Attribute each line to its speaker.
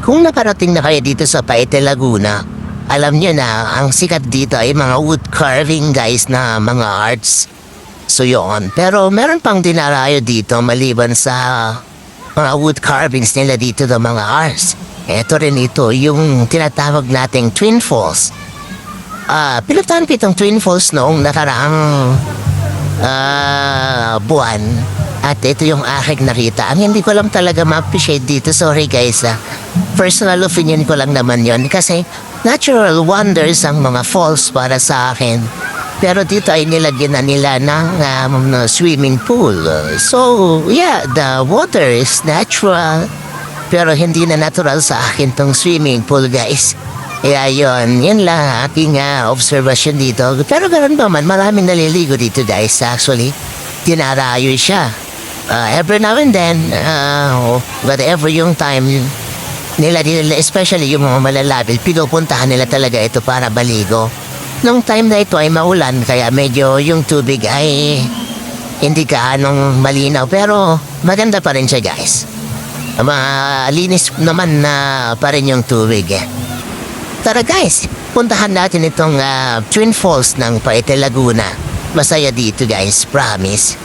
Speaker 1: Kung nakarating na kayo dito sa Paete, Laguna, alam niyo na ang sikat dito ay mga wood carving guys na mga arts. So yun. Pero meron pang dinarayo dito maliban sa mga wood carvings nila dito ng mga arts. Ito rin ito, yung tinatawag nating Twin Falls. Pinutan ko itong Twin Falls noong nakaraang buwan. At ito yung aking nakita. Ang hindi ko lang talaga ma-appreciate dito. Sorry guys. Personal opinion ko lang naman yon kasi natural wonders ang mga falls para sa akin. Pero dito ay nilagyan na nila ng swimming pool. So, yeah, the water is natural. Pero hindi na natural sa akin tong swimming pool, guys. Kaya yun lang aking observation dito. Pero ganoon pa man, maraming naliligo dito, guys. Actually, dinarayo siya. Every now and then, whatever yung time nila, especially yung mga malalapit, pinupuntahan nila talaga ito para baligo. Nung time na ito ay maulan, kaya medyo yung tubig ay hindi gaanong malinaw. Pero maganda pa rin siya, guys. Malinis naman na pa rin yung tubig. Tara guys, puntahan natin itong Twin Falls ng Paete, Laguna. Masaya dito guys, promise.